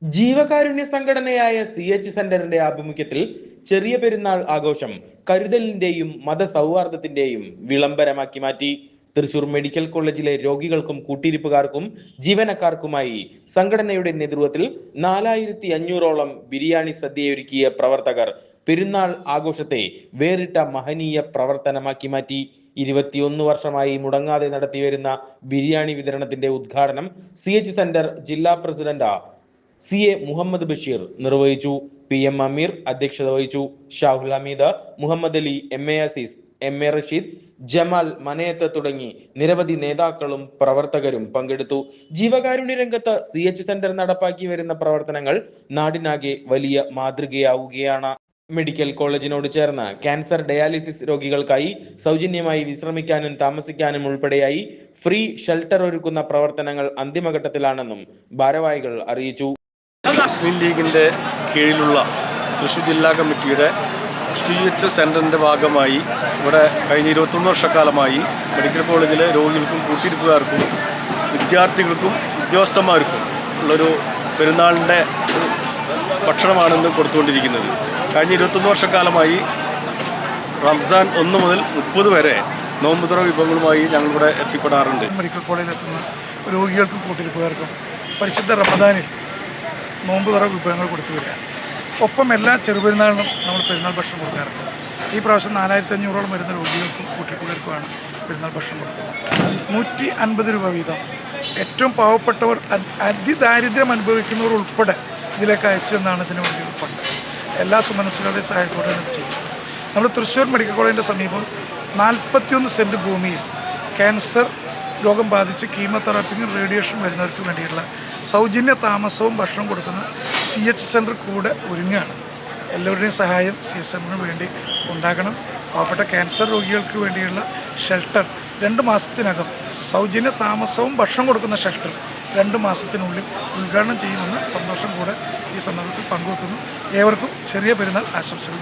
ജീവകാരുണ്യ സംഘടനയായ സെന്ററിന്റെ ആഭിമുഖ്യത്തിൽ ചെറിയ പെരുന്നാൾ ആഘോഷം കരുതലിന്റെയും മതസൗഹാർദ്ദത്തിന്റെയും വിളംബരമാക്കി മാറ്റി. തൃശൂർ മെഡിക്കൽ കോളേജിലെ രോഗികൾക്കും കൂട്ടിരിപ്പുകാർക്കും ജീവനക്കാർക്കുമായി സംഘടനയുടെ നേതൃത്വത്തിൽ 4500ഓളം ബിരിയാണി സദ്യയൊരുക്കിയ പ്രവർത്തകർ പെരുന്നാൾ ആഘോഷത്തെ വേറിട്ട മഹനീയ പ്രവർത്തനമാക്കി മാറ്റി. 21 വർഷമായി മുടങ്ങാതെ നടത്തിവരുന്ന ബിരിയാണി വിതരണത്തിന്റെ ഉദ്ഘാടനം സെന്റർ ജില്ലാ പ്രസിഡന്റ് CA മുഹമ്മദ് ബഷീർ നിർവഹിച്ചു. PM അമീർ അധ്യക്ഷത വഹിച്ചു. ഷാഹുൽ ഹമീദ്, മുഹമ്മദ് അലി, MA അസീസ്, MA റഷീദ്, ജമാൽ മനയത്ത് തുടങ്ങി നിരവധി നേതാക്കളും പ്രവർത്തകരും പങ്കെടുത്തു. ജീവകാരുണ്യ രംഗത്ത് സെന്റർ നടപ്പാക്കി വരുന്ന പ്രവർത്തനങ്ങൾ നാടിനാകെ വലിയ മാതൃകയാവുകയാണ്. മെഡിക്കൽ കോളേജിനോട് ചേർന്ന് ക്യാൻസർ ഡയാലിസിസ് രോഗികൾക്കായി സൗജന്യമായി വിശ്രമിക്കാനും താമസിക്കാനും ഉൾപ്പെടെയായി ഫ്രീ ഷെൽട്ടർ ഒരുക്കുന്ന പ്രവർത്തനങ്ങൾ അന്തിമഘട്ടത്തിലാണെന്നും ഭാരവാഹികൾ അറിയിച്ചു. മുസ്ലിം ലീഗിൻ്റെ കീഴിലുള്ള തൃശ്ശൂർ ജില്ലാ കമ്മിറ്റിയുടെ സെൻ്ററിൻ്റെ ഭാഗമായി ഇവിടെ കഴിഞ്ഞ 21 വർഷക്കാലമായി മെഡിക്കൽ കോളേജിലെ രോഗികൾക്കും കൂട്ടിരിപ്പുകാർക്കും വിദ്യാർത്ഥികൾക്കും ഉദ്യോഗസ്ഥന്മാർക്കും ഉള്ളൊരു പെരുന്നാളിൻ്റെ ഭക്ഷണമാണെന്ന് കൊടുത്തുകൊണ്ടിരിക്കുന്നത്. കഴിഞ്ഞ 21 വർഷക്കാലമായി റംസാൻ 1 മുതൽ 30 വരെ നോമ്പുതുറ വിഭവങ്ങളുമായി ഞങ്ങളിവിടെ എത്തിപ്പെടാറുണ്ട്. മെഡിക്കൽ കോളേജിലെത്തുന്ന രോഗികൾക്കും കൂട്ടിരിപ്പുകാർക്കും പരിശുദ്ധ റമദാനിൽ നോമ്പുതുറ വിഭവങ്ങൾ കൊടുത്തു വരികയാണ്. ഒപ്പം എല്ലാ ചെറുപെരുന്നാളിനും നമ്മൾ പെരുന്നാൾ ഭക്ഷണം കൊടുക്കാറുണ്ട്. ഈ പ്രാവശ്യം 4500ഓളം വരുന്ന രോഗികൾക്കും കൂട്ടിരിപ്പുകാർക്കുമാണ് പെരുന്നാൾ ഭക്ഷണം കൊടുക്കുന്നത്. 150 രൂപ വീതം ഏറ്റവും പാവപ്പെട്ടവർ അതിദാരിദ്ര്യം അനുഭവിക്കുന്നവർ ഉൾപ്പെടെ ഇതിലേക്ക് അയച്ചെന്നാണ് ഇതിനു വേണ്ടിയുള്ള ഫണ്ട്. എല്ലാ സുമനസ്സുകളുടെ സഹായത്തോടെ ഇത് ചെയ്യും. നമ്മൾ തൃശ്ശൂർ മെഡിക്കൽ കോളേജിൻ്റെ സമീപം 41 സെൻറ്റ് ഭൂമിയിൽ ക്യാൻസർ രോഗം ബാധിച്ച് കീമോതെറാപ്പിയും റേഡിയേഷൻ വരുന്നവർക്ക് വേണ്ടിയുള്ള സൗജന്യ താമസവും ഭക്ഷണം കൊടുക്കുന്ന സെൻ്റർ കൂടെ ഒരുങ്ങുകയാണ്. എല്ലാവരുടെയും സഹായം സെൻ്ററിന് വേണ്ടി ഉണ്ടാകണം. പാവപ്പെട്ട ക്യാൻസർ രോഗികൾക്ക് വേണ്ടിയുള്ള ഷെൽട്ടർ 2 മാസത്തിനകം സൗജന്യ താമസവും ഭക്ഷണം കൊടുക്കുന്ന ഷെൽട്ടർ 2 മാസത്തിനുള്ളിൽ ഉദ്ഘാടനം ചെയ്യുമെന്ന് സന്തോഷം കൂടെ ഈ സന്ദർഭത്തിൽ പങ്കുവെക്കുന്നു. ഏവർക്കും ചെറിയ പെരുന്നാൾ ആശംസകൾ.